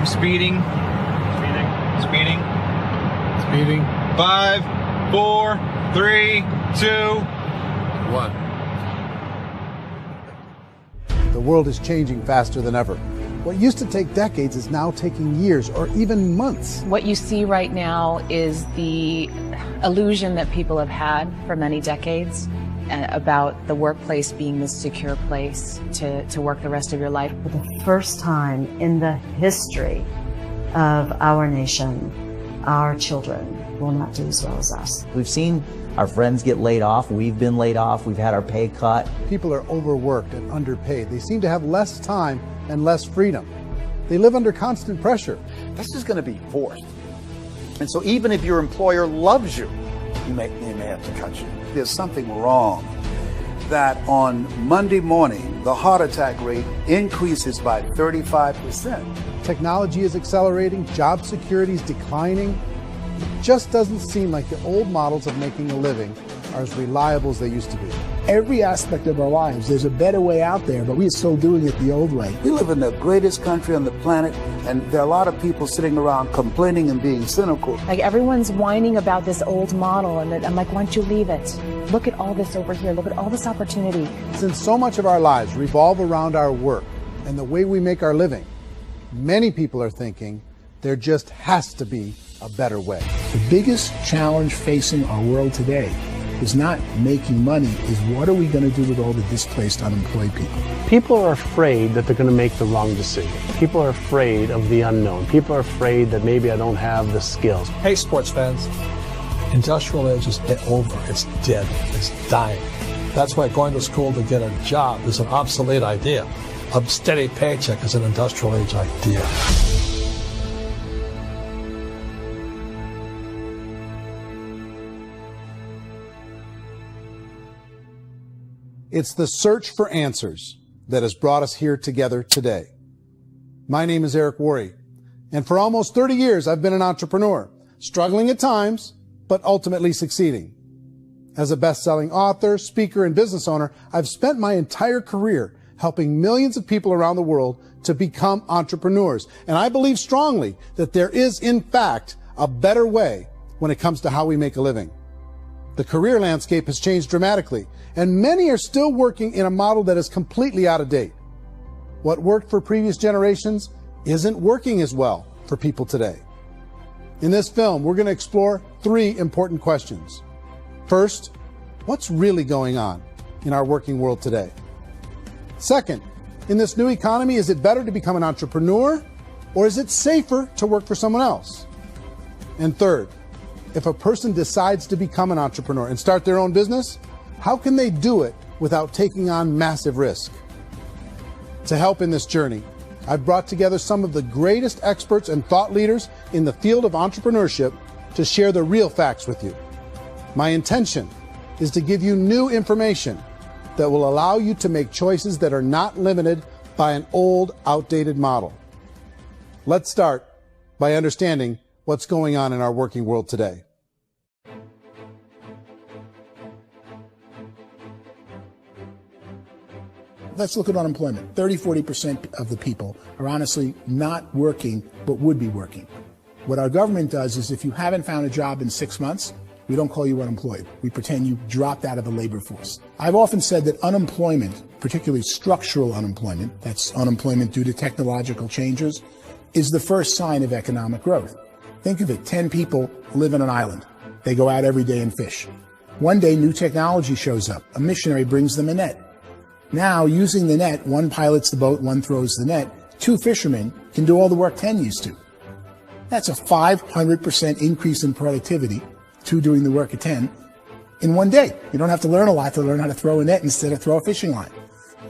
I'm speeding. Speeding. 5, 4, 3, 2, 1. The world is changing faster than ever. What used to take decades is now taking years or even months. What you see right now is the illusion that people have had for many decades about the workplace being this secure place to work the rest of your life. For the first time in the history of our nation, our children will not do as well as us. We've seen our friends get laid off. We've been laid off. We've had our pay cut. People are overworked and underpaid. They seem to have less time and less freedom. They live under constant pressure. This is going to be forced. And so even if your employer loves you, you may have to cut you. There's something wrong that on Monday morning, the heart attack rate increases by 35%. Technology is accelerating, job security is declining. It just doesn't seem like the old models of making a living are as reliable as they used to be. Every aspect of our lives, there's a better way out there, but we're still doing it the old way. We live in the greatest country on the planet, and there are a lot of people sitting around complaining and being cynical. Like everyone's whining about this old model, and I'm like, why don't you leave it? Look at all this over here. Look at all this opportunity. Since so much of our lives revolve around our work and the way we make our living, many people are thinking there just has to be a better way. The biggest challenge facing our world today is not making money, is what are we going to do with all the displaced, unemployed people? People are afraid that they're going to make the wrong decision. People are afraid of the unknown. People are afraid that maybe I don't have the skills. Hey, sports fans, industrial age is over. It's dead. It's dying. That's why going to school to get a job is an obsolete idea. A steady paycheck is an industrial age idea. It's the search for answers that has brought us here together today. My name is Eric Worre, and for almost 30 years I've been an entrepreneur, struggling at times, but ultimately succeeding. As a best-selling author, speaker, and business owner, I've spent my entire career helping millions of people around the world to become entrepreneurs. And I believe strongly that there is, in fact, a better way when it comes to how we make a living. The career landscape has changed dramatically, and many are still working in a model that is completely out of date. What worked for previous generations isn't working as well for people today. In this film, we're going to explore 3 important questions. First, what's really going on in our working world today? Second, in this new economy, is it better to become an entrepreneur, or is it safer to work for someone else? And third, if a person decides to become an entrepreneur and start their own business, how can they do it without taking on massive risk? To help in this journey, I've brought together some of the greatest experts and thought leaders in the field of entrepreneurship to share the real facts with you. My intention is to give you new information that will allow you to make choices that are not limited by an old, outdated model. Let's start by understanding what's going on in our working world today. Let's look at unemployment. 30–40% of the people are honestly not working, but would be working. What our government does is if you haven't found a job in 6 months, we don't call you unemployed. We pretend you dropped out of the labor force. I've often said that unemployment, particularly structural unemployment, that's unemployment due to technological changes, is the first sign of economic growth. Think of it, 10 people live on an island. They go out every day and fish. One day, new technology shows up. A missionary brings them a net. Now, using the net, one pilots the boat, one throws the net. 2 fishermen can do all the work 10 used to. That's a 500% increase in productivity, 2 doing the work of 10, in one day. You don't have to learn a lot to learn how to throw a net instead of throw a fishing line.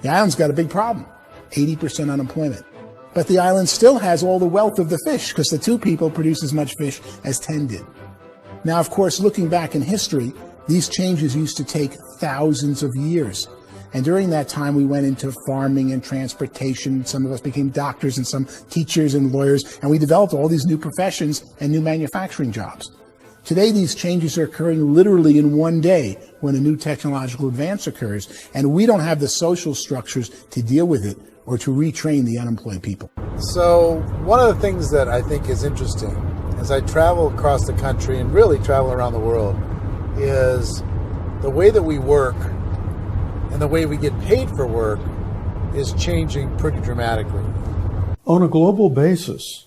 The island's got a big problem, 80% unemployment. But the island still has all the wealth of the fish because the 2 people produce as much fish as 10 did. Now, of course, looking back in history, these changes used to take thousands of years. And during that time, we went into farming and transportation. Some of us became doctors and some teachers and lawyers, and we developed all these new professions and new manufacturing jobs. Today, these changes are occurring literally in one day when a new technological advance occurs, and we don't have the social structures to deal with it or to retrain the unemployed people. So one of the things that I think is interesting as I travel across the country and really travel around the world is the way that we work and the way we get paid for work is changing pretty dramatically. On a global basis,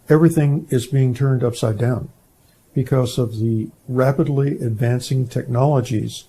everything is being turned upside down because of the rapidly advancing technologies.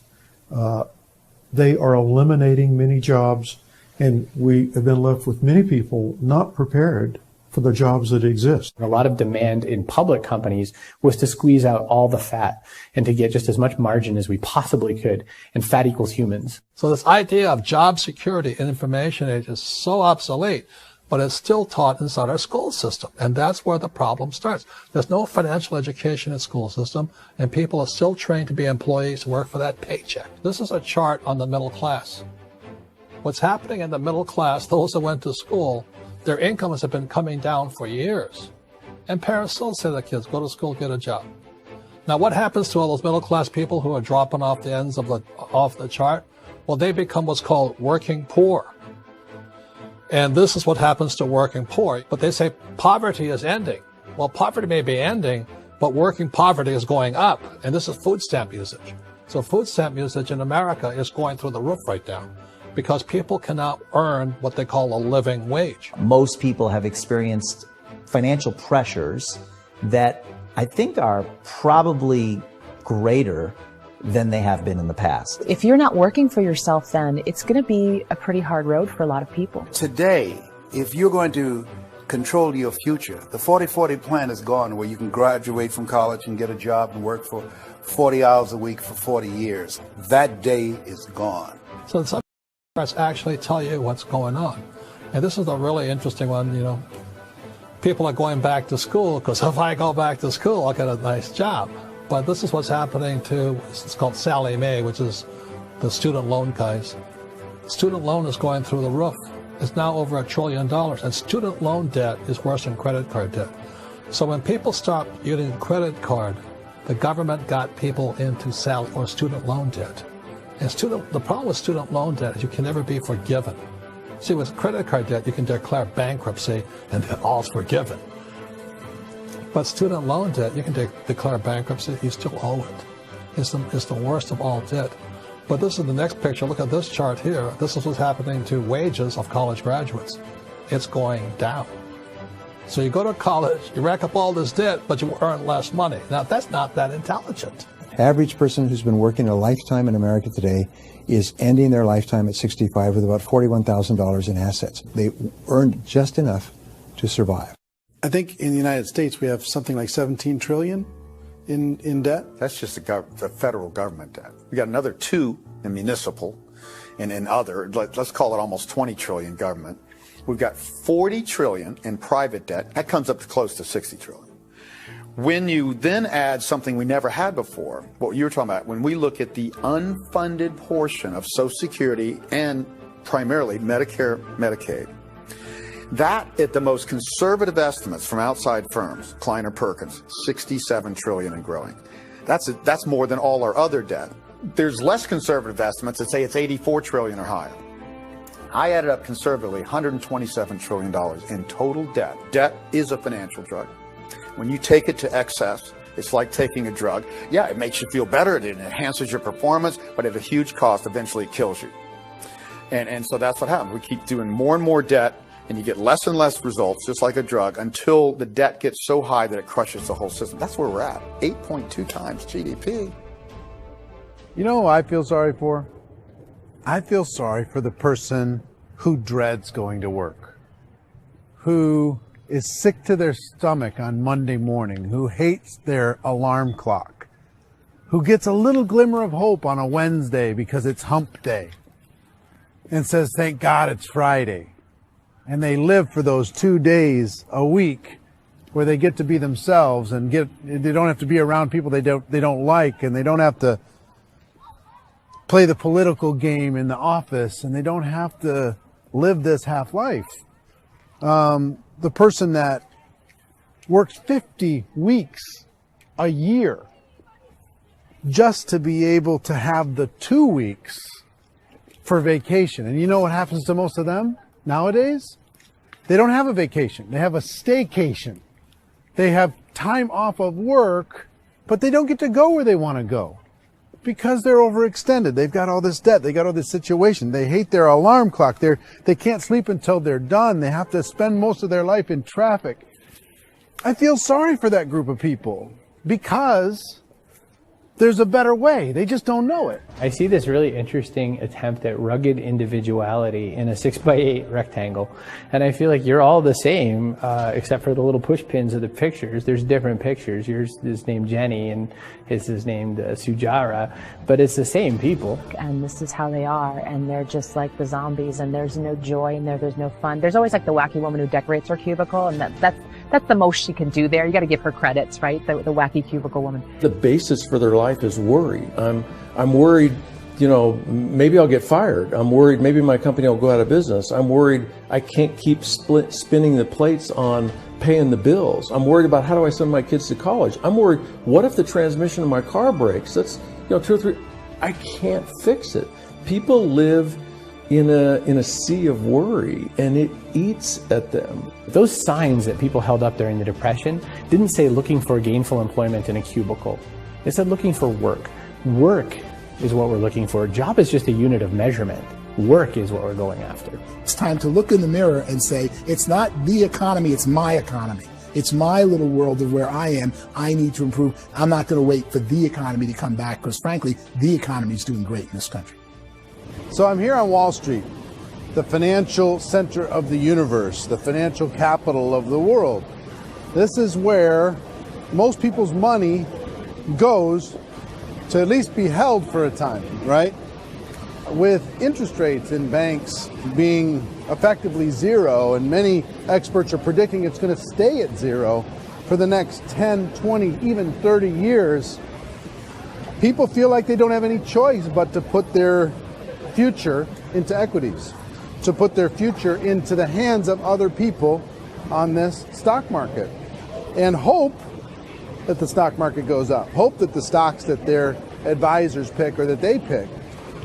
They are eliminating many jobs, and we have been left with many people not prepared for the jobs that exist. A lot of demand in public companies was to squeeze out all the fat and to get just as much margin as we possibly could, and fat equals humans. So this idea of job security in information age is so obsolete, but it's still taught inside our school system. And that's where the problem starts. There's no financial education in school system, and people are still trained to be employees to work for that paycheck. This is a chart on the middle class. What's happening in the middle class, those that went to school, their incomes have been coming down for years. And parents still say to their kids, go to school, get a job. Now what happens to all those middle class people who are dropping off the ends of off the chart? Well, they become what's called working poor. And this is what happens to working poor. But they say poverty is ending. Well, poverty may be ending, but working poverty is going up. And this is food stamp usage. So food stamp usage in America is going through the roof right now because people cannot earn what they call a living wage. Most people have experienced financial pressures that I think are probably greater than they have been in the past. If you're not working for yourself, then it's going to be a pretty hard road for a lot of people. Today, if you're going to control your future, the 40-40 plan is gone, where you can graduate from college and get a job and work for 40 hours a week for 40 years. That day is gone. So some charts actually tell you what's going on. And this is a really interesting one, you know. People are going back to school because if I go back to school, I'll get a nice job. But this is what's happening to, it's called Sallie Mae, which is the student loan guys. Student loan is going through the roof. It's now over $1 trillion, and student loan debt is worse than credit card debt. So when people stopped using credit card, the government got people into student loan debt. And the problem with student loan debt is you can never be forgiven. See, with credit card debt, you can declare bankruptcy and then all's forgiven. But student loan debt, you can declare bankruptcy, you still owe it. It's the worst of all debt. But this is the next picture. Look at this chart here. This is what's happening to wages of college graduates. It's going down. So you go to college, you rack up all this debt, but you earn less money. Now, that's not that intelligent. Average person who's been working a lifetime in America today is ending their lifetime at 65 with about $41,000 in assets. They earned just enough to survive. I think in the United States we have something like 17 trillion in debt. That's just the federal government debt. We got another 2 in municipal and in other, let's call it almost 20 trillion government. We've got 40 trillion in private debt. That comes up to close to 60 trillion. When you then add something we never had before, what you were talking about, when we look at the unfunded portion of Social Security and primarily Medicare, Medicaid, that, at the most conservative estimates from outside firms, Kleiner Perkins, 67 trillion and growing. That's more than all our other debt. There's less conservative estimates that say it's 84 trillion or higher. I added up conservatively $127 trillion in total debt. Debt is a financial drug. When you take it to excess, it's like taking a drug. Yeah, it makes you feel better, it enhances your performance, but at a huge cost, eventually it kills you. And so that's what happens. We keep doing more and more debt, and you get less and less results, just like a drug, until the debt gets so high that it crushes the whole system. That's where we're at, 8.2 times GDP. You know who I feel sorry for? I feel sorry for the person who dreads going to work, who is sick to their stomach on Monday morning, who hates their alarm clock, who gets a little glimmer of hope on a Wednesday because it's hump day and says, thank God it's Friday. And they live for those 2 days a week where they get to be themselves and they don't have to be around people they don't like, and they don't have to play the political game in the office, and they don't have to live this half life. The person that works 50 weeks a year just to be able to have the 2 weeks for vacation. And you know what happens to most of them? Nowadays, they don't have a vacation. They have a staycation. They have time off of work, but they don't get to go where they want to go because they're overextended. They've got all this debt. They got all this situation. They hate their alarm clock. They can't sleep until they're done. They have to spend most of their life in traffic. I feel sorry for that group of people because there's a better way. They just don't know it. I see this really interesting attempt at rugged individuality in a 6x8 rectangle. And I feel like you're all the same, except for the little push pins of the pictures. There's different pictures. Yours is named Jenny and his is named Sujara, but it's the same people. And this is how they are, and they're just like the zombies, and there's no joy in there, there's no fun. There's always like the wacky woman who decorates her cubicle, and that's the most she can do there. You got to give her credits, right? The wacky cubicle woman. The basis for their life is worry. I'm worried, you know, maybe I'll get fired. I'm worried maybe my company will go out of business. I'm worried I can't keep spinning the plates on paying the bills. I'm worried about how do I send my kids to college. I'm worried, what if the transmission of my car breaks? That's, you know, 2 or 3, I can't fix it. People live in a sea of worry, and it eats at them. Those signs that people held up during the Depression didn't say looking for gainful employment in a cubicle. They said looking for work. Work is what we're looking for. Job is just a unit of measurement. Work is what we're going after. It's time to look in the mirror and say, it's not the economy, it's my economy. It's my little world of where I am. I need to improve. I'm not going to wait for the economy to come back because, frankly, the economy is doing great in this country. So I'm here on Wall Street, the financial center of the universe, the financial capital of the world. This is where most people's money goes to at least be held for a time, right? With interest rates in banks being effectively zero, and many experts are predicting it's going to stay at zero for the next 10, 20, even 30 years, people feel like they don't have any choice but to put their future into equities, to put their future into the hands of other people on this stock market, and hope that the stock market goes up, hope that the stocks that their advisors pick or that they pick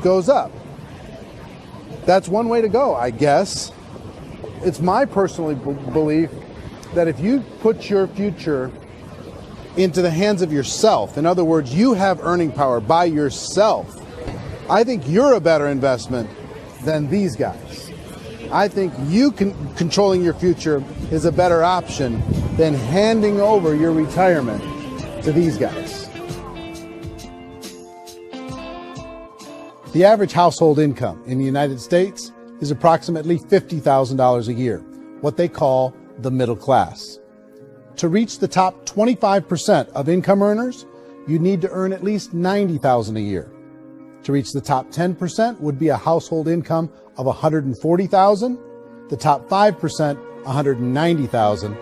goes up. That's one way to go, I guess. It's my personal belief that if you put your future into the hands of yourself, in other words, you have earning power by yourself, I think you're a better investment than these guys. I think you controlling your future is a better option than handing over your retirement to these guys. The average household income in the United States is approximately $50,000 a year, what they call the middle class. To reach the top 25% of income earners, you need to earn at least $90,000 a year. To reach the top 10% would be a household income of $140,000, the top 5%, $190,000,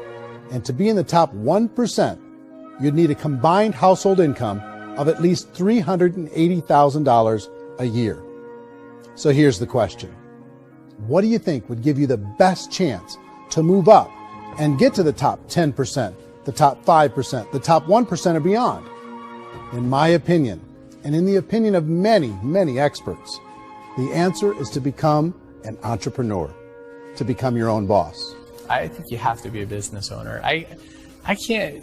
and to be in the top 1%, you'd need a combined household income of at least $380,000 a year. So here's the question. What do you think would give you the best chance to move up and get to the top 10%, the top 5%, the top 1% or beyond? In my opinion, and in the opinion of many, many experts, the answer is to become an entrepreneur, to become your own boss. I think you have to be a business owner. I can't,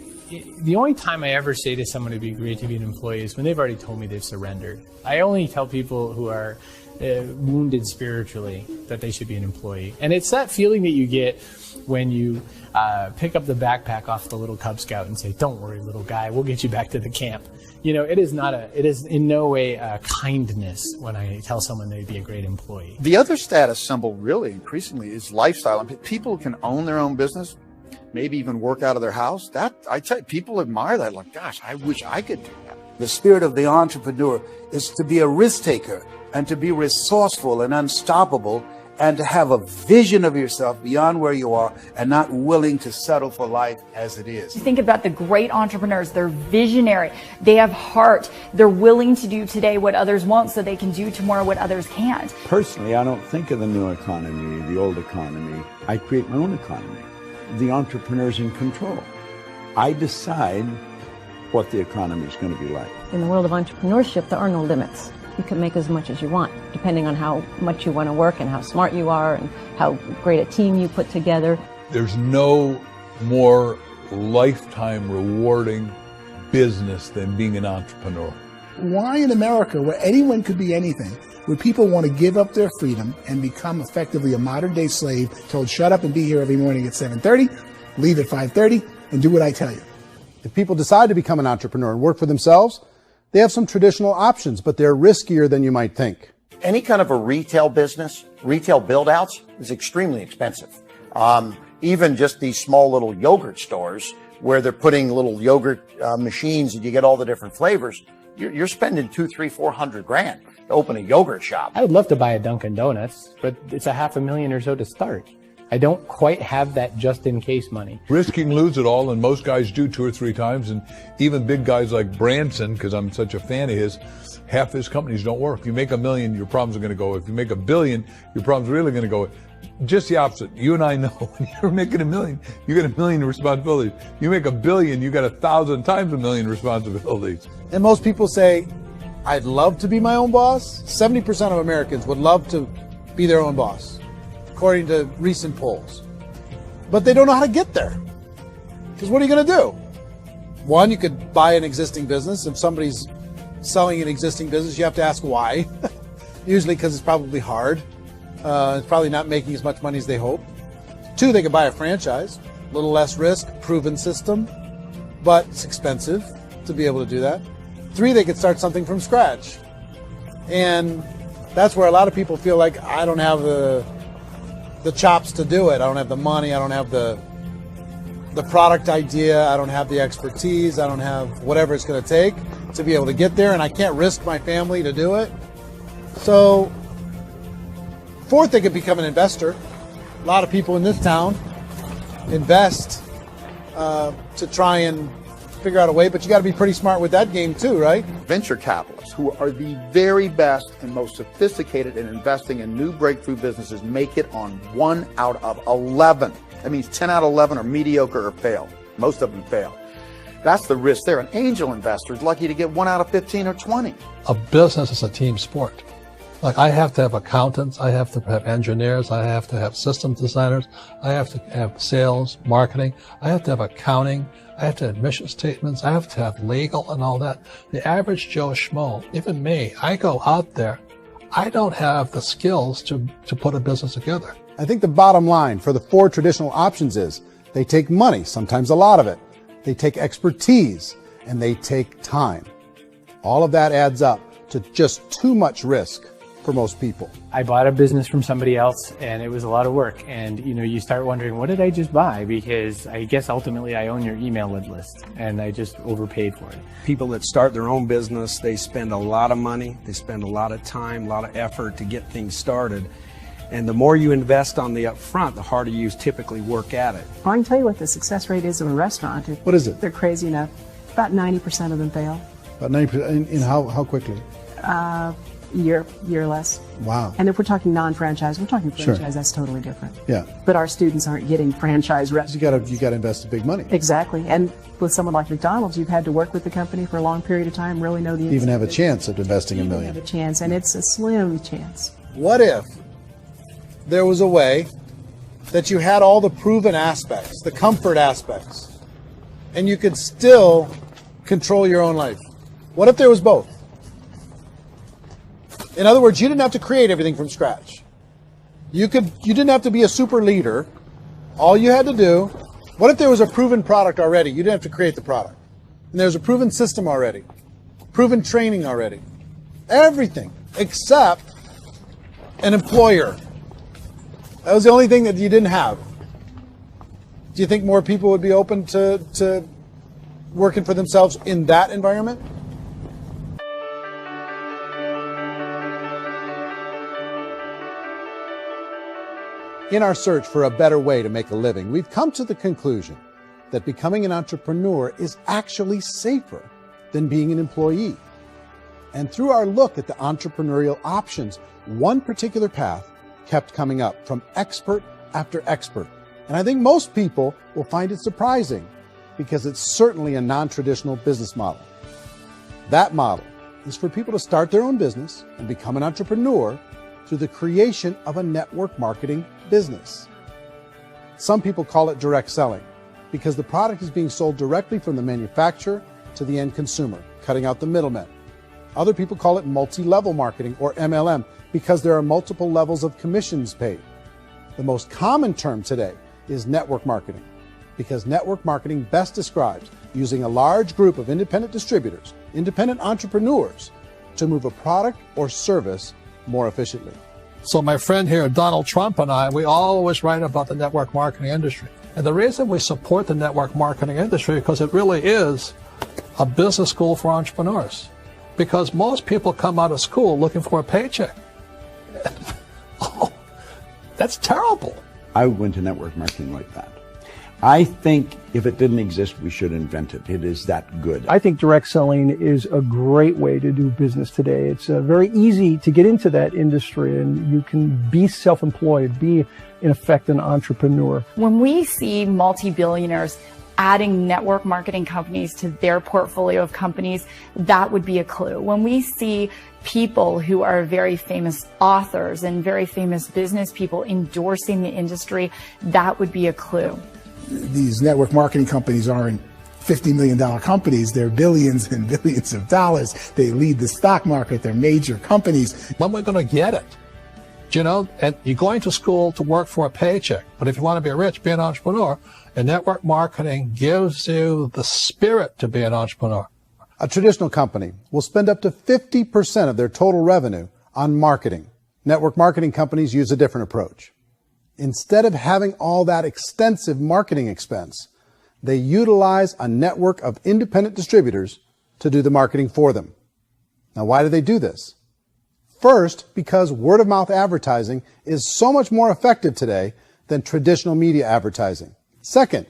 the only time I ever say to someone it'd be great to be an employee is when they've already told me they've surrendered. I only tell people who are wounded spiritually that they should be an employee. And it's that feeling that you get when you pick up the backpack off the little Cub Scout and say, "Don't worry, little guy, we'll get you back to the camp." You know, it is in no way a kindness when I tell someone they'd be a great employee. The other status symbol really increasingly is lifestyle. And people can own their own business, maybe even work out of their house. That, I tell you, people admire that. Like, gosh, I wish I could do that. The spirit of the entrepreneur is to be a risk taker and to be resourceful and unstoppable and to have a vision of yourself beyond where you are and not willing to settle for life as it is. You think about the great entrepreneurs, they're visionary, they have heart, they're willing to do today what others won't so they can do tomorrow what others can't. Personally, I don't think of the new economy, the old economy. I create my own economy. The entrepreneur's in control. I decide what the economy is going to be like. In the world of entrepreneurship, there are no limits. you can make as much as you want, depending on how much you want to work and how smart you are and how great a team you put together. There's no more lifetime rewarding business than being an entrepreneur. Why in America, where anyone could be anything, would people want to give up their freedom and become effectively a modern-day slave, told shut up and be here every morning at 7:30, leave at 5:30, and do what I tell you? If people decide to become an entrepreneur and work for themselves, they have some traditional options, but they're riskier than you might think. Any kind of a retail business, retail build-outs, is extremely expensive. Even just these small little yogurt stores where they're putting little yogurt machines and you get all the different flavors, you're spending $200,000, $300,000, $400,000 to open a yogurt shop. I would love to buy a Dunkin' Donuts, but it's $500,000 or so to start. I don't quite have that just-in-case money. Risking lose it all, and most guys do 2 or 3 times, and even big guys like Branson, because I'm such a fan of his, half his companies don't work. If you make $1 million, your problems are going to go. If you make $1 billion, your problems are really going to go. Just the opposite. You and I know when you're making $1 million, you get $1 million responsibilities. You make $1 billion, you got 1,000 times $1 million responsibilities. And most people say, I'd love to be my own boss. 70% of Americans would love to be their own boss, according to recent polls. But they don't know how to get there. Because what are you going to do? One, you could buy an existing business. If somebody's selling an existing business, you have to ask why. Usually because it's probably hard. It's probably not making as much money as they hope. 2, they could buy a franchise. A little less risk, proven system, but it's expensive to be able to do that. 3, they could start something from scratch. And that's where a lot of people feel like, I don't have the chops to do it. I don't have the money. I don't have the product idea. I don't have the expertise. I don't have whatever it's going to take to be able to get there, and I can't risk my family to do it. So 4th, they could become an investor. A lot of people in this town invest to try and figure out a way, but you got to be pretty smart with that game too, right? Venture capitalists, who are the very best and most sophisticated in investing in new breakthrough businesses, make it on 1 out of 11. That means 10 out of 11 are mediocre or fail. Most of them fail. That's the risk there. An angel investor is lucky to get 1 out of 15 or 20. A business is a team sport. Like, I have to have accountants, I have to have engineers, I have to have system designers, I have to have sales, marketing, I have to have accounting, I have to have mission statements, I have to have legal and all that. The average Joe Schmo, even me, I go out there, I don't have the skills to put a business together. I think the bottom line for the 4 traditional options is they take money, sometimes a lot of it. They take expertise, and they take time. All of that adds up to just too much risk for most people. I bought a business from somebody else, and it was a lot of work. And you start wondering, what did I just buy? Because I guess ultimately I own your email list, and I just overpaid for it. People that start their own business, they spend a lot of money, they spend a lot of time, a lot of effort to get things started. And the more you invest on the upfront, the harder you typically work at it. I can tell you what the success rate is of a restaurant. What is it? They're crazy enough. About 90% of them fail. About 90%. In how quickly? Year less. Wow. And if we're talking non-franchise, we're talking franchise, Sure. That's totally different. Yeah. But our students aren't getting franchise restaurants. You got to invest the big money. Exactly. And with someone like McDonald's, you've had to work with the company for a long period of time, really know the You even have a chance of investing $1 million. have a chance, and it's a slim chance. What if there was a way that you had all the proven aspects, the comfort aspects, and you could still control your own life? What if there was both? In other words, you didn't have to create everything from scratch. You didn't have to be a super leader. All you had to do, what if there was a proven product already? You didn't have to create the product. And there's a proven system already, proven training already. Everything except an employer. That was the only thing that you didn't have. Do you think more people would be open to working for themselves in that environment? In our search for a better way to make a living, we've come to the conclusion that becoming an entrepreneur is actually safer than being an employee. And through our look at the entrepreneurial options, one particular path kept coming up from expert after expert. And I think most people will find it surprising because it's certainly a non-traditional business model. That model is for people to start their own business and become an entrepreneur through the creation of a network marketing business. Some people call it direct selling because the product is being sold directly from the manufacturer to the end consumer, cutting out the middlemen. Other people call it multi-level marketing, or MLM, because there are multiple levels of commissions paid. The most common term today is network marketing, because network marketing best describes using a large group of independent distributors, independent entrepreneurs, to move a product or service more efficiently. So my friend here, Donald Trump, and I, we always write about the network marketing industry. And the reason we support the network marketing industry is because it really is a business school for entrepreneurs. Because most people come out of school looking for a paycheck. Oh, that's terrible. I went to network marketing like that. I think if it didn't exist, we should invent it. It is that good. I think direct selling is a great way to do business today. It's very easy to get into that industry, and you can be self-employed, be, in effect, an entrepreneur. When we see multi-billionaires adding network marketing companies to their portfolio of companies, that would be a clue. When we see people who are very famous authors and very famous business people endorsing the industry, that would be a clue. These network marketing companies aren't $50 million companies. They're billions and billions of dollars. They lead the stock market. They're major companies. When we're going to get it? You know, and you're going to school to work for a paycheck. But if you want to be rich, be an entrepreneur. And network marketing gives you the spirit to be an entrepreneur. A traditional company will spend up to 50% of their total revenue on marketing. Network marketing companies use a different approach. Instead of having all that extensive marketing expense, they utilize a network of independent distributors to do the marketing for them. Now, why do they do this? First, because word-of-mouth advertising is so much more effective today than traditional media advertising. Second,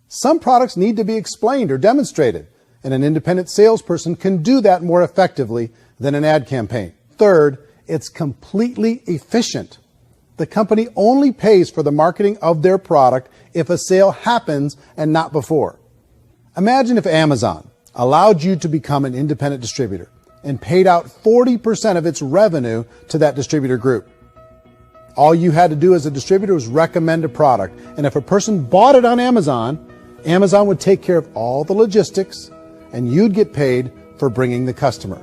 some products need to be explained or demonstrated, and an independent salesperson can do that more effectively than an ad campaign. Third, it's completely efficient. The company only pays for the marketing of their product if a sale happens and not before. Imagine if Amazon allowed you to become an independent distributor and paid out 40% of its revenue to that distributor group. All you had to do as a distributor was recommend a product, and if a person bought it on Amazon, Amazon would take care of all the logistics, and you'd get paid for bringing the customer.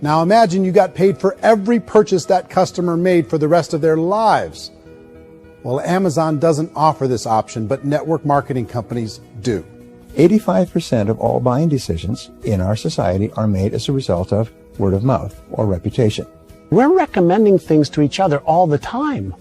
Now imagine you got paid for every purchase that customer made for the rest of their lives. Well, Amazon doesn't offer this option, but network marketing companies do. 85% of all buying decisions in our society are made as a result of word of mouth or reputation. We're recommending things to each other all the time.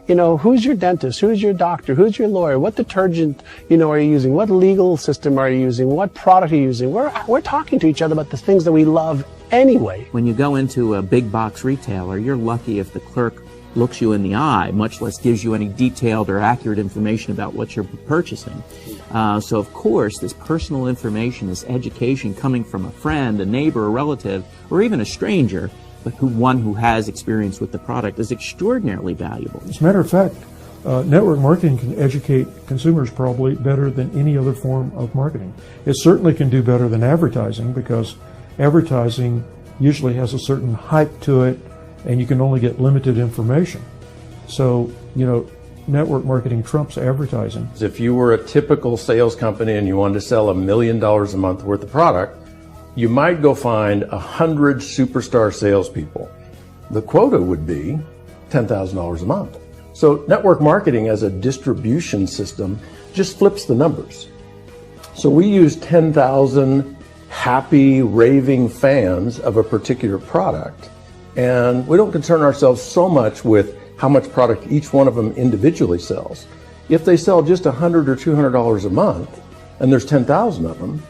You know, who's your dentist? Who's your doctor? Who's your lawyer? What detergent, are you using? What legal system are you using? What product are you using? We're talking to each other about the things that we love anyway. When you go into a big box retailer, you're lucky if the clerk looks you in the eye, much less gives you any detailed or accurate information about what you're purchasing. So of course, this personal information, this education coming from a friend, a neighbor, a relative, or even a stranger, but one who has experience with the product is extraordinarily valuable. As a matter of fact, network marketing can educate consumers probably better than any other form of marketing. It certainly can do better than advertising, because advertising usually has a certain hype to it, and you can only get limited information. So, network marketing trumps advertising. If you were a typical sales company and you wanted to sell $1 million a month worth of product, you might go find 100 superstar salespeople. The quota would be $10,000 a month. So network marketing as a distribution system just flips the numbers. So we use 10,000 happy, raving fans of a particular product, and we don't concern ourselves so much with how much product each one of them individually sells. If they sell just $100 or $200 a month, and there's 10,000 of them,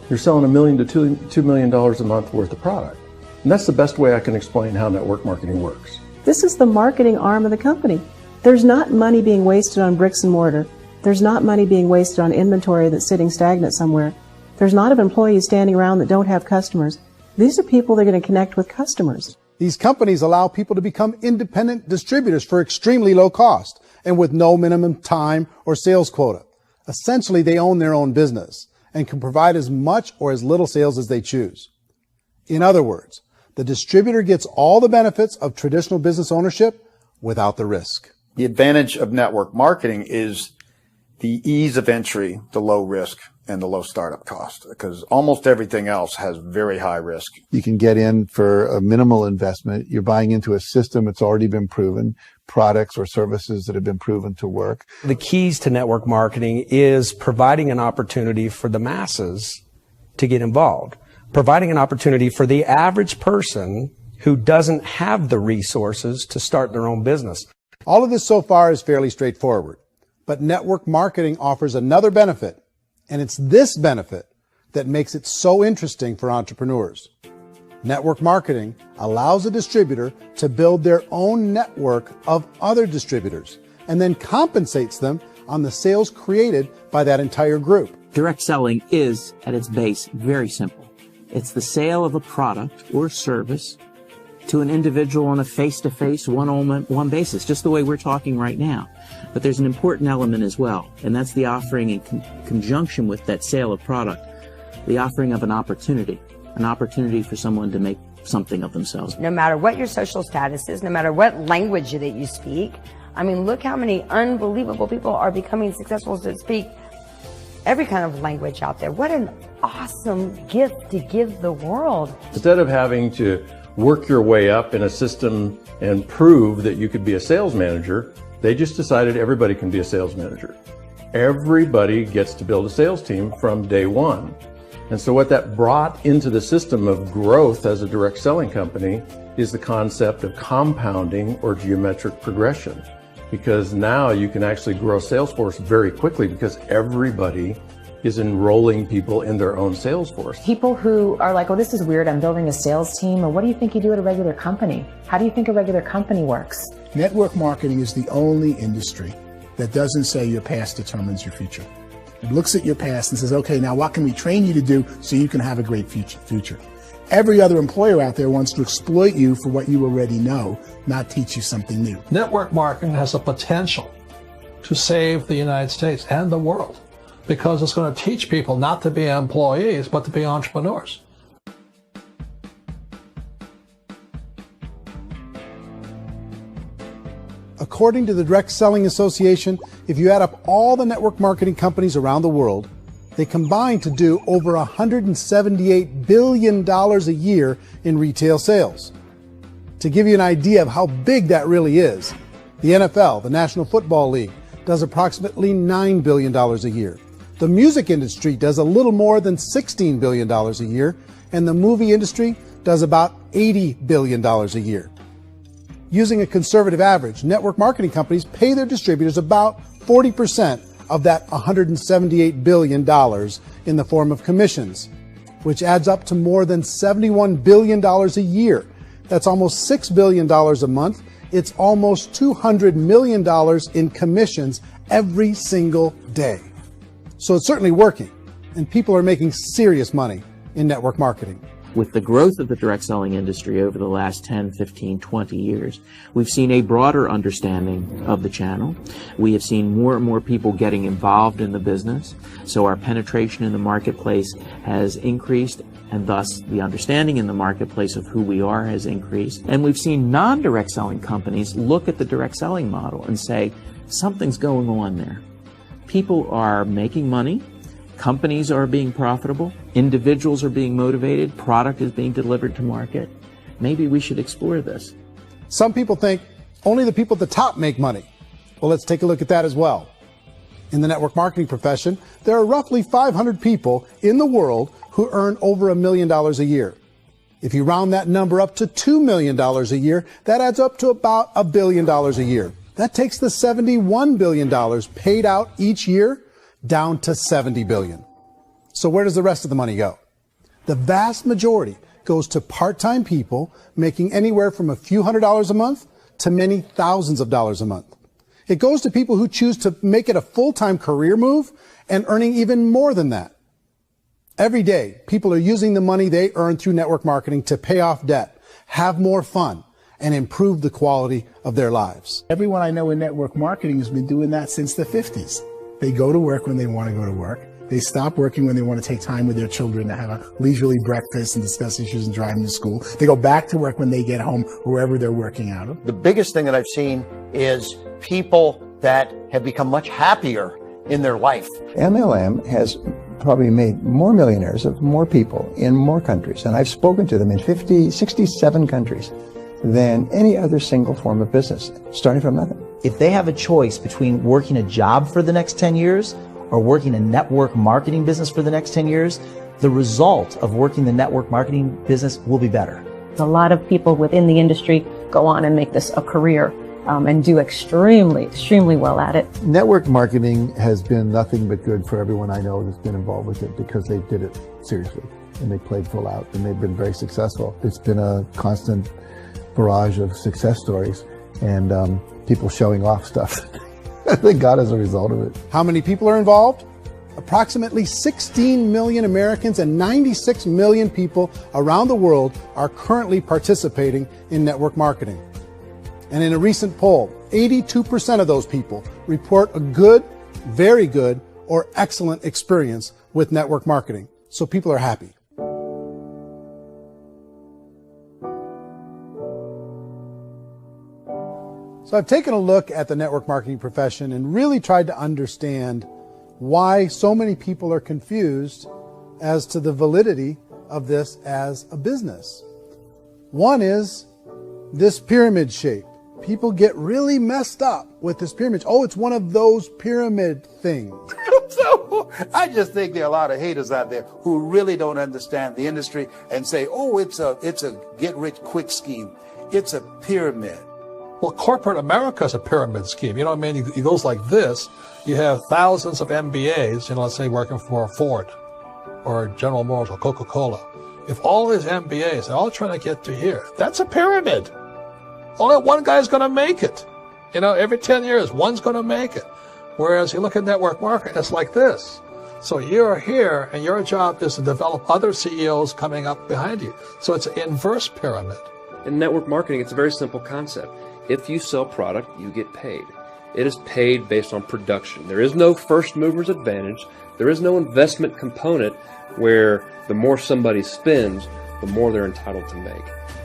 you're selling $1 million to $2 million a month worth of product. And that's the best way I can explain how network marketing works. This is the marketing arm of the company. There's not money being wasted on bricks and mortar. There's not money being wasted on inventory that's sitting stagnant somewhere. There's not of employees standing around that don't have customers. These are people that are going to connect with customers. These companies allow people to become independent distributors for extremely low cost and with no minimum time or sales quota. Essentially, they own their own business and can provide as much or as little sales as they choose. In other words, the distributor gets all the benefits of traditional business ownership without the risk. The advantage of network marketing is the ease of entry, the low risk, and the low startup cost, because almost everything else has very high risk. You can get in for a minimal investment. You're buying into a system that's already been proven, products or services that have been proven to work. The keys to network marketing is providing an opportunity for the masses to get involved, providing an opportunity for the average person who doesn't have the resources to start their own business. All of this so far is fairly straightforward, but network marketing offers another benefit, and it's this benefit that makes it so interesting for entrepreneurs. Network marketing allows a distributor to build their own network of other distributors and then compensates them on the sales created by that entire group. Direct selling is, at its base, very simple. It's the sale of a product or service to an individual on a face-to-face, one-on-one basis, just the way we're talking right now. But there's an important element as well, and that's the offering in conjunction with that sale of product, the offering of an opportunity for someone to make something of themselves. No matter what your social status is, no matter what language that you speak, I mean, look how many unbelievable people are becoming successful to speak every kind of language out there. What an awesome gift to give the world. Instead of having to work your way up in a system and prove that you could be a sales manager, they just decided everybody can be a sales manager. Everybody gets to build a sales team from day one. And so what that brought into the system of growth as a direct selling company is the concept of compounding or geometric progression. Because now you can actually grow a sales force very quickly because everybody is enrolling people in their own sales force. People who are like, oh, this is weird, I'm building a sales team, or what do you think you do at a regular company? How do you think a regular company works? Network marketing is the only industry that doesn't say your past determines your future. It looks at your past and says, okay, now what can we train you to do so you can have a great future? Every other employer out there wants to exploit you for what you already know, not teach you something new. Network marketing has the potential to save the United States and the world because it's going to teach people not to be employees, but to be entrepreneurs. According to the Direct Selling Association, if you add up all the network marketing companies around the world, they combine to do over $178 billion a year in retail sales. To give you an idea of how big that really is, the NFL, the National Football League, does approximately $9 billion a year. The music industry does a little more than $16 billion a year, and the movie industry does about $80 billion a year. Using a conservative average, network marketing companies pay their distributors about 40% of that $178 billion in the form of commissions, which adds up to more than $71 billion a year. That's almost $6 billion a month. It's almost $200 million in commissions every single day. So it's certainly working, and people are making serious money in network marketing. With the growth of the direct selling industry over the last 10, 15, 20 years, we've seen a broader understanding of the channel. We have seen more and more people getting involved in the business, so our penetration in the marketplace has increased, and thus the understanding in the marketplace of who we are has increased. And we've seen non-direct selling companies look at the direct selling model and say, something's going on there. People are making money. Companies are being profitable, individuals are being motivated, product is being delivered to market. Maybe we should explore this. Some people think only the people at the top make money. Well, let's take a look at that as well. In the network marketing profession, there are roughly 500 people in the world who earn over $1 million a year. If you round that number up to $2 million a year, that adds up to about $1 billion a year. That takes the $71 billion paid out each year down to $70 billion. So where does the rest of the money go? The vast majority goes to part-time people making anywhere from a few $100s a month to many thousands of dollars a month. It goes to people who choose to make it a full-time career move and earning even more than that. Every day, people are using the money they earn through network marketing to pay off debt, have more fun, and improve the quality of their lives. Everyone I know in network marketing has been doing that since the 50s. They go to work when they want to go to work. They stop working when they want to take time with their children to have a leisurely breakfast and discuss issues and driving to school. They go back to work when they get home, wherever they're working out of. The biggest thing that I've seen is people that have become much happier in their life. MLM has probably made more millionaires of more people in more countries, and I've spoken to them in 67 countries, than any other single form of business, starting from nothing. If they have a choice between working a job for the next 10 years or working a network marketing business for the next 10 years, the result of working the network marketing business will be better. A lot of people within the industry go on and make this a career and do extremely well at it. Network marketing has been nothing but good for everyone I know that's been involved with it because they did it seriously and they played full out and they've been very successful. It's been a constant barrage of success stories and people showing off stuff they got as a result of it. How many people are involved? Approximately 16 million Americans and 96 million people around the world are currently participating in network marketing. And in a recent poll, 82% of those people report a good, very good, or excellent experience with network marketing. So people are happy. So I've taken a look at the network marketing profession and really tried to understand why so many people are confused as to the validity of this as a business. One is this pyramid shape. People get really messed up with this pyramid. Oh, it's one of those pyramid things. So I just think there are a lot of haters out there who really don't understand the industry and say, oh, it's a get rich quick scheme. It's a pyramid. Well, corporate America is a pyramid scheme. You know what I mean? It goes like this. You have thousands of MBAs, let's say working for Ford or General Motors or Coca-Cola. If all these MBAs are all trying to get to here, that's a pyramid. Only one guy's going to make it. Every 10 years, one's going to make it. Whereas you look at network marketing, it's like this. So you're here, and your job is to develop other CEOs coming up behind you. So it's an inverse pyramid. In network marketing, it's a very simple concept. If you sell product, you get paid. It is paid based on production. There is no first mover's advantage. There is no investment component where the more somebody spends, the more they're entitled to make.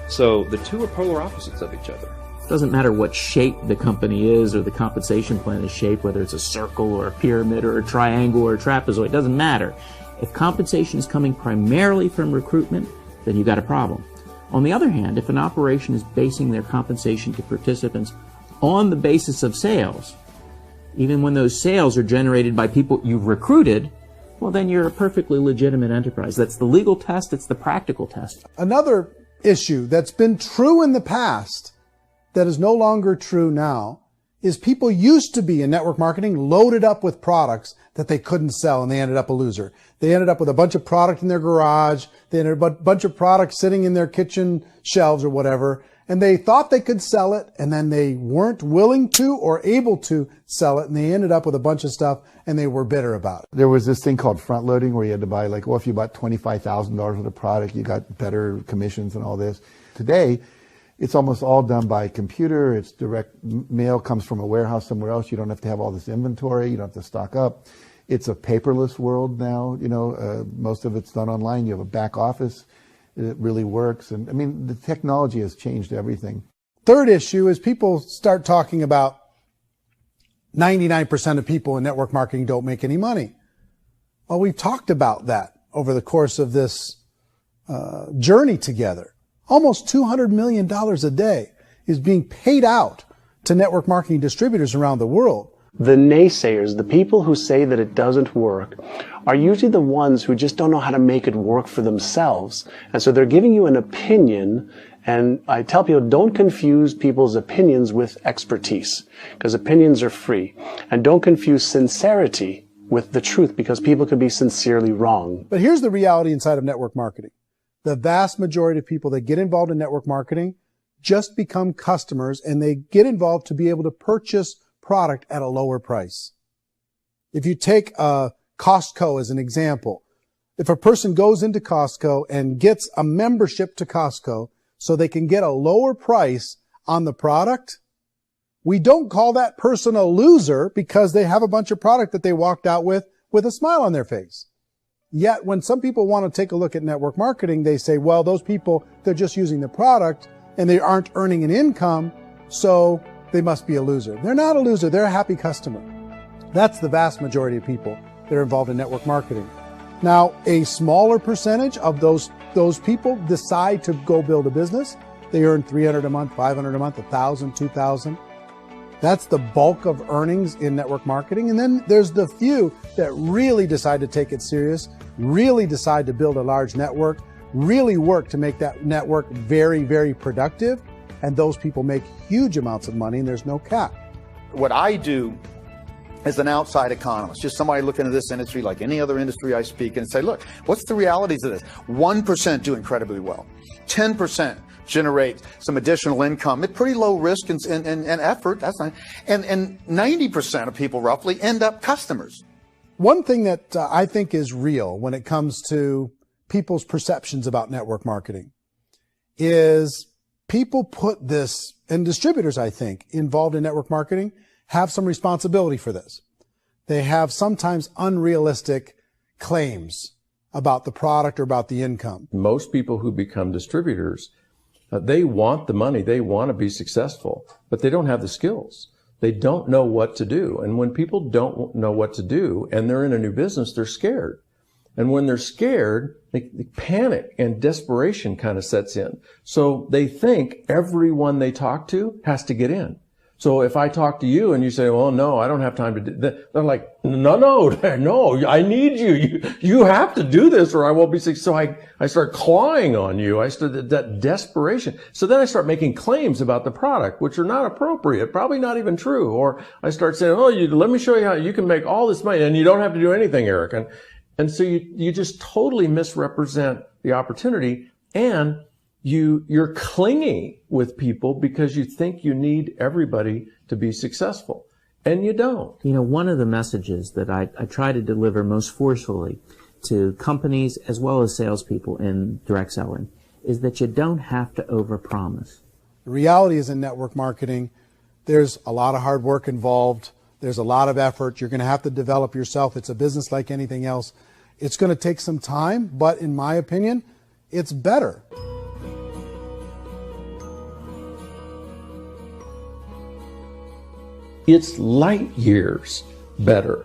So the two are polar opposites of each other. It doesn't matter what shape the company is or the compensation plan is shaped, whether it's a circle or a pyramid or a triangle or a trapezoid, it doesn't matter. If compensation is coming primarily from recruitment, then you've got a problem. On the other hand, if an operation is basing their compensation to participants on the basis of sales, even when those sales are generated by people you've recruited, well, then you're a perfectly legitimate enterprise. That's the legal test. It's the practical test. Another issue that's been true in the past that is no longer true now is people used to be in network marketing loaded up with products that they couldn't sell and they ended up a loser. They ended up with a bunch of product in their garage. They ended up with a bunch of products sitting in their kitchen shelves or whatever. And they thought they could sell it and then they weren't willing to or able to sell it. And they ended up with a bunch of stuff and they were bitter about it. There was this thing called front loading where you had to buy if you bought $25,000 worth of product, you got better commissions and all this. Today, it's almost all done by computer. It's direct mail, comes from a warehouse somewhere else. You don't have to have all this inventory. You don't have to stock up. It's a paperless world now. Most of it's done online. You have a back office. It really works. And I mean, the technology has changed everything. Third issue is people start talking about 99% of people in network marketing don't make any money. Well, we've talked about that over the course of this journey together. Almost $200 million a day is being paid out to network marketing distributors around the world. The naysayers, the people who say that it doesn't work, are usually the ones who just don't know how to make it work for themselves. And so they're giving you an opinion, and I tell people, don't confuse people's opinions with expertise, because opinions are free. And don't confuse sincerity with the truth, because people can be sincerely wrong. But here's the reality inside of network marketing. The vast majority of people that get involved in network marketing just become customers, and they get involved to be able to purchase product at a lower price. If you take Costco as an example, if a person goes into Costco and gets a membership to Costco so they can get a lower price on the product, we don't call that person a loser because they have a bunch of product that they walked out with with a smile on their face. Yet when some people want to take a look at network marketing, they say, well, those people, they're just using the product and they aren't earning an income, so they must be a loser. They're not a loser, they're a happy customer. That's the vast majority of people that are involved in network marketing. Now, a smaller percentage of those people decide to go build a business. They earn $300 a month, $500 a month, $1,000, $2,000. That's the bulk of earnings in network marketing. And then there's the few that really decide to take it serious, really decide to build a large network, really work to make that network very, very productive. And those people make huge amounts of money and there's no cap. What I do as an outside economist, just somebody looking at this industry like any other industry I speak and say, look, what's the realities of this? 1% do incredibly well. 10% generate some additional income at pretty low risk and effort. That's not, and 90% of people roughly end up customers. One thing that I think is real when it comes to people's perceptions about network marketing is people put this, and distributors, I think, involved in network marketing have some responsibility for this. They have sometimes unrealistic claims about the product or about the income. Most people who become distributors, they want the money, they want to be successful, but they don't have the skills. They don't know what to do. And when people don't know what to do and they're in a new business, they're scared. And when they're scared, they panic and desperation kind of sets in. So they think everyone they talk to has to get in. So if I talk to you and you say, well, no, I don't have time to do that, they're like, no, I need you. You have to do this or I won't be successful. So I start clawing on you. I start that desperation. So then I start making claims about the product, which are not appropriate, probably not even true. Or I start saying, oh, let me show you how you can make all this money and you don't have to do anything, Eric. And so you just totally misrepresent the opportunity and you're clingy with people because you think you need everybody to be successful, and you don't. You know, one of the messages that I try to deliver most forcefully to companies as well as salespeople in direct selling is that you don't have to overpromise. The reality is in network marketing, there's a lot of hard work involved. There's a lot of effort. You're going to have to develop yourself. It's a business like anything else. It's going to take some time, but in my opinion, it's better. It's light years better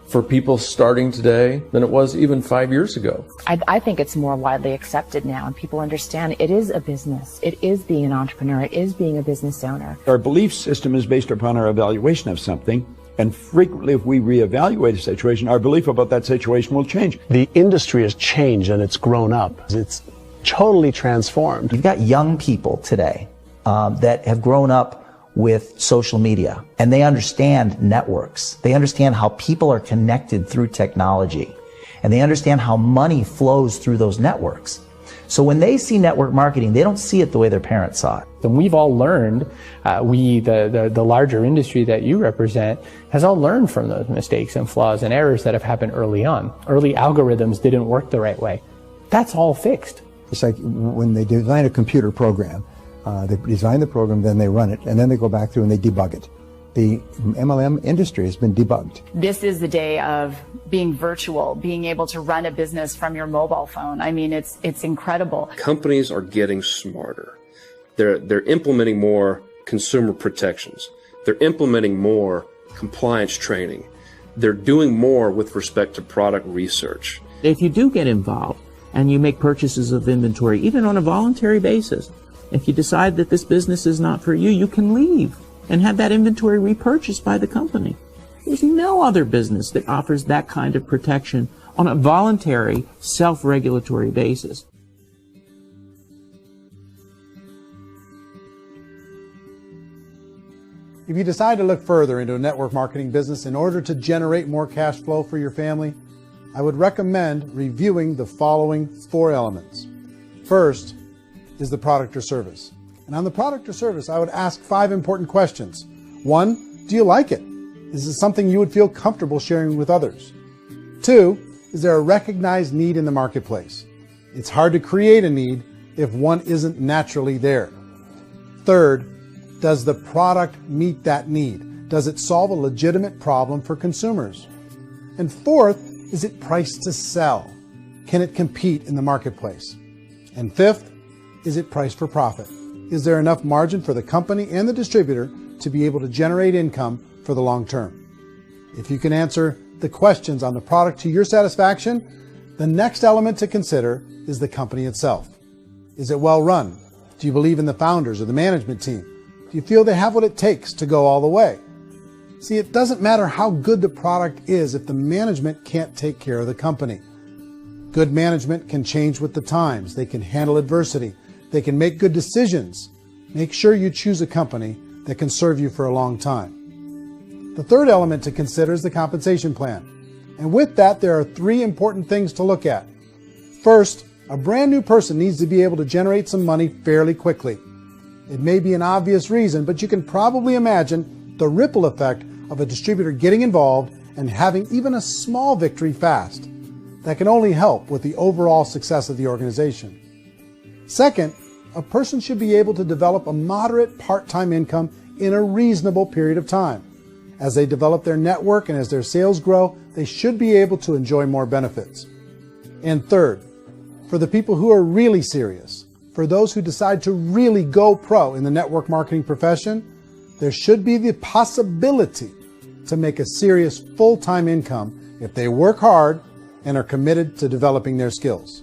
for people starting today than it was even 5 years ago. I think it's more widely accepted now, and people understand it is a business. It is being an entrepreneur. It is being a business owner. Our belief system is based upon our evaluation of something, and frequently if we reevaluate a situation, our belief about that situation will change. The industry has changed and it's grown up. It's totally transformed. You've got young people today that have grown up with social media, and they understand networks. They understand how people are connected through technology, and they understand how money flows through those networks. So when they see network marketing, they don't see it the way their parents saw it. And we've all learned, the larger industry that you represent, has all learned from those mistakes and flaws and errors that have happened early on. Early algorithms didn't work the right way. That's all fixed. It's like when they design a computer program, they design the program, then they run it, and then they go back through and they debug it. The MLM industry has been debugged. This is the day of being virtual, being able to run a business from your mobile phone. I mean, it's incredible. Companies are getting smarter. They're implementing more consumer protections. They're implementing more compliance training. They're doing more with respect to product research. If you do get involved and you make purchases of inventory, even on a voluntary basis, if you decide that this business is not for you, you can leave and have that inventory repurchased by the company. There's no other business that offers that kind of protection on a voluntary, self-regulatory basis. If you decide to look further into a network marketing business in order to generate more cash flow for your family, I would recommend reviewing the following 4 elements. First is the product or service. And on the product or service, I would ask 5 important questions. 1, do you like it? Is it something you would feel comfortable sharing with others? 2, is there a recognized need in the marketplace? It's hard to create a need if one isn't naturally there. 3rd, does the product meet that need? Does it solve a legitimate problem for consumers? And 4th, is it priced to sell? Can it compete in the marketplace? And fifth, is it priced for profit? Is there enough margin for the company and the distributor to be able to generate income for the long term? If you can answer the questions on the product to your satisfaction, the next element to consider is the company itself. Is it well run? Do you believe in the founders or the management team? Do you feel they have what it takes to go all the way? See, it doesn't matter how good the product is if the management can't take care of the company. Good management can change with the times. They can handle adversity. They can make good decisions. Make sure you choose a company that can serve you for a long time. The third element to consider is the compensation plan. And with that, there are 3 important things to look at. First, a brand new person needs to be able to generate some money fairly quickly. It may be an obvious reason, but you can probably imagine the ripple effect of a distributor getting involved and having even a small victory fast. That can only help with the overall success of the organization. Second, a person should be able to develop a moderate part-time income in a reasonable period of time. As they develop their network and as their sales grow, they should be able to enjoy more benefits. And third, for the people who are really serious, for those who decide to really go pro in the network marketing profession, there should be the possibility to make a serious full-time income if they work hard and are committed to developing their skills.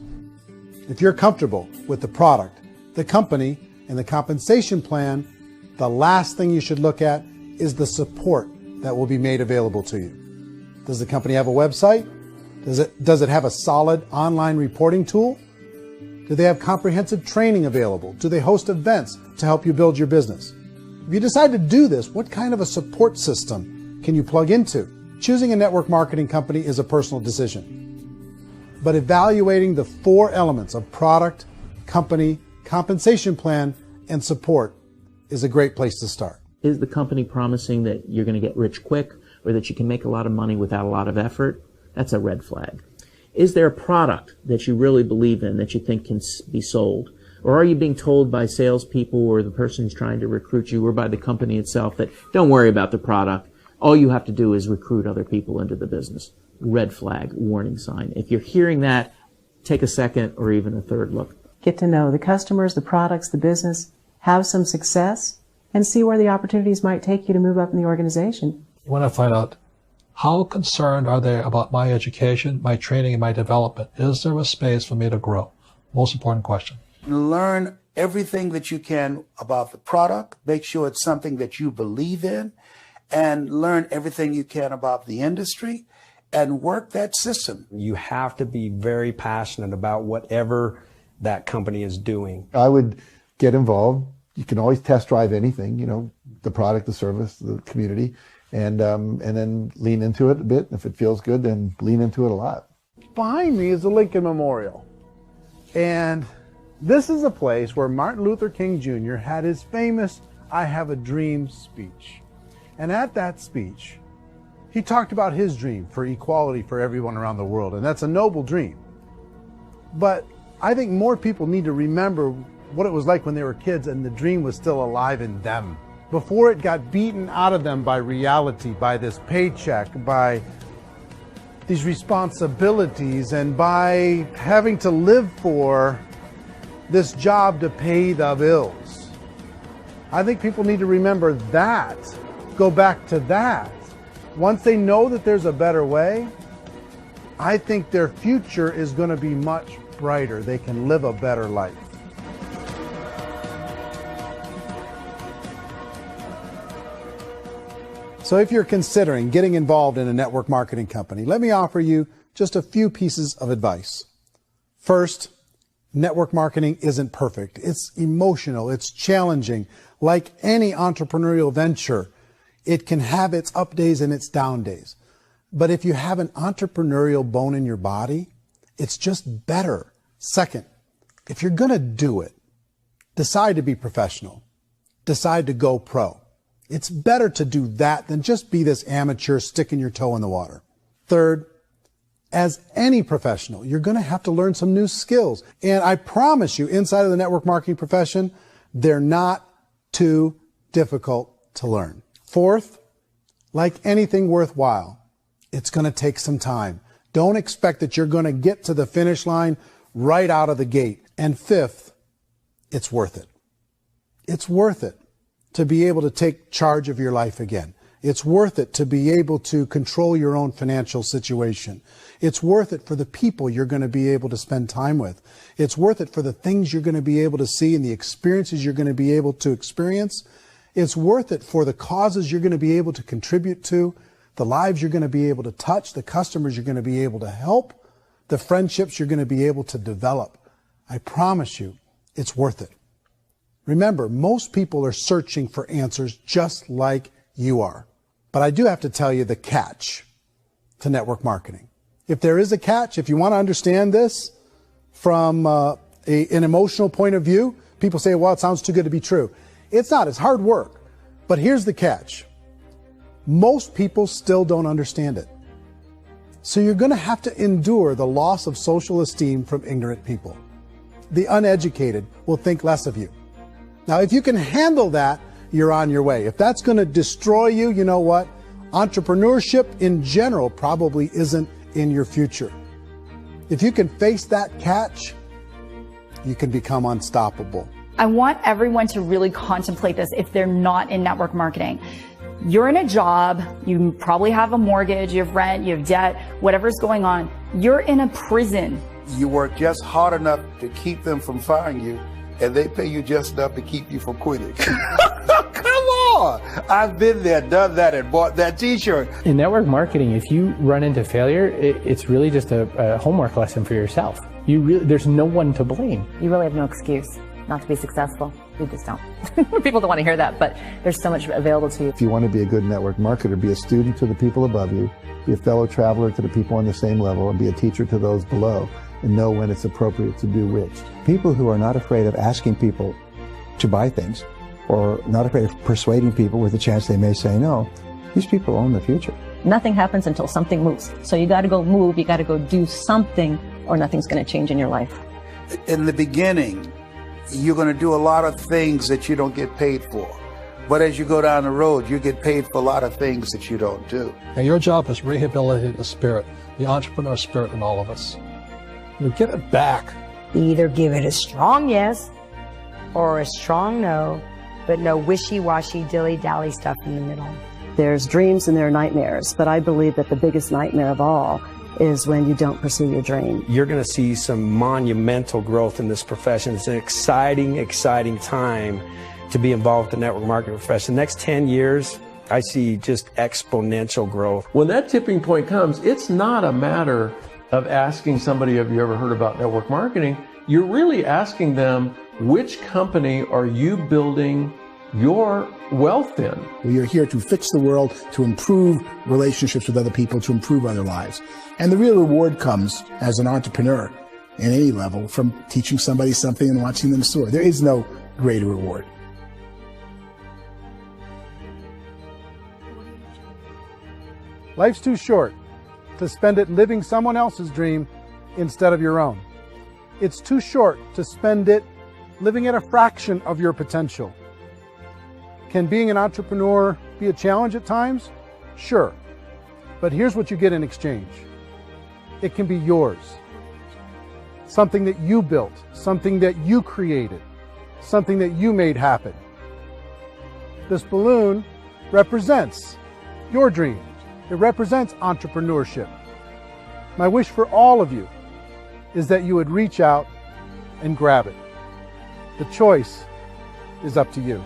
If you're comfortable with the product, the company, and the compensation plan, the last thing you should look at is the support that will be made available to you. Does the company have a website? Does it have a solid online reporting tool? Do they have comprehensive training available? Do they host events to help you build your business? If you decide to do this, what kind of a support system can you plug into? Choosing a network marketing company is a personal decision. But evaluating the 4 elements of product, company, compensation plan, and support is a great place to start. Is the company promising that you're going to get rich quick or that you can make a lot of money without a lot of effort? That's a red flag. Is there a product that you really believe in that you think can be sold? Or are you being told by salespeople or the person who's trying to recruit you or by the company itself that don't worry about the product, all you have to do is recruit other people into the business? Red flag, warning sign. If you're hearing that, take a second or even a third look. Get to know the customers, the products, the business, have some success, and see where the opportunities might take you to move up in the organization. You want to find out how concerned are they about my education, my training, and my development? Is there a space for me to grow? Most important question. Learn everything that you can about the product. Make sure it's something that you believe in, and learn everything you can about the industry and work that system. You have to be very passionate about whatever that company is doing. I would get involved. You can always test drive anything, you know, the product, the service, the community, and then lean into it a bit. If it feels good, then lean into it a lot. Behind me is the Lincoln Memorial. And this is a place where Martin Luther King Jr. had his famous I Have a Dream speech. And at that speech, he talked about his dream for equality for everyone around the world. And that's a noble dream. But I think more people need to remember what it was like when they were kids and the dream was still alive in them. Before it got beaten out of them by reality, by this paycheck, by these responsibilities, and by having to live for this job to pay the bills. I think people need to remember that, go back to that. Once they know that there's a better way, I think their future is going to be much brighter. They can live a better life. So if you're considering getting involved in a network marketing company, let me offer you just a few pieces of advice. First, network marketing isn't perfect. It's emotional. It's challenging. Like any entrepreneurial venture, it can have its up days and its down days. But if you have an entrepreneurial bone in your body, it's just better. Second, if you're going to do it, decide to be professional. Decide to go pro. It's better to do that than just be this amateur sticking your toe in the water. Third, as any professional, you're going to have to learn some new skills. And I promise you, inside of the network marketing profession, they're not too difficult to learn. Fourth, like anything worthwhile, it's going to take some time. Don't expect that you're going to get to the finish line right out of the gate. And fifth, it's worth it. It's worth it to be able to take charge of your life again. It's worth it to be able to control your own financial situation. It's worth it for the people you're going to be able to spend time with. It's worth it for the things you're going to be able to see and the experiences you're going to be able to experience. It's worth it for the causes you're going to be able to contribute to, the lives you're going to be able to touch, the customers you're going to be able to help, the friendships you're going to be able to develop. I promise you, it's worth it. Remember, most people are searching for answers just like you are. But I do have to tell you the catch to network marketing. If there is a catch, if you want to understand this from an emotional point of view, people say, well, it sounds too good to be true. It's not. It's hard work. But here's the catch. Most people still don't understand it. So you're going to have to endure the loss of social esteem from ignorant people. The uneducated will think less of you. Now, if you can handle that, you're on your way. If that's going to destroy you, you know what? Entrepreneurship in general probably isn't in your future. If you can face that catch, you can become unstoppable. I want everyone to really contemplate this if they're not in network marketing. You're in a job, you probably have a mortgage, you have rent, you have debt, whatever's going on. You're in a prison. You work just hard enough to keep them from firing you, and they pay you just enough to keep you from quitting. Come on! I've been there, done that, and bought that t-shirt. In network marketing, if you run into failure, it's really just a homework lesson for yourself. There's no one to blame. You really have no excuse not to be successful. You just don't. People don't want to hear that, but there's so much available to you. If you want to be a good network marketer, be a student to the people above you, be a fellow traveler to the people on the same level, and be a teacher to those below, and know when it's appropriate to do which. People who are not afraid of asking people to buy things, or not afraid of persuading people with a chance they may say no, these people own the future. Nothing happens until something moves. So you got to go move, you got to go do something, or nothing's going to change in your life. In the beginning, you're going to do a lot of things that you don't get paid for. But as you go down the road, you get paid for a lot of things that you don't do. And your job is rehabilitate the spirit, the entrepreneur spirit in all of us. You get it back. Either give it a strong yes or a strong no, but no wishy-washy, dilly-dally stuff in the middle. There's dreams and there are nightmares, but I believe that the biggest nightmare of all is when you don't pursue your dream. You're going to see some monumental growth in this profession. It's an exciting, exciting time to be involved with the network marketing profession. The next 10 years, I see just exponential growth. When that tipping point comes, it's not a matter of asking somebody, have you ever heard about network marketing? You're really asking them, which company are you building your wealth in? We are here to fix the world, to improve relationships with other people, to improve other lives. And the real reward comes as an entrepreneur at any level from teaching somebody something and watching them soar. There is no greater reward. Life's too short to spend it living someone else's dream instead of your own. It's too short to spend it living at a fraction of your potential. Can being an entrepreneur be a challenge at times? Sure. But here's what you get in exchange. It can be yours. Something that you built, something that you created, something that you made happen. This balloon represents your dream. It represents entrepreneurship. My wish for all of you is that you would reach out and grab it. The choice is up to you.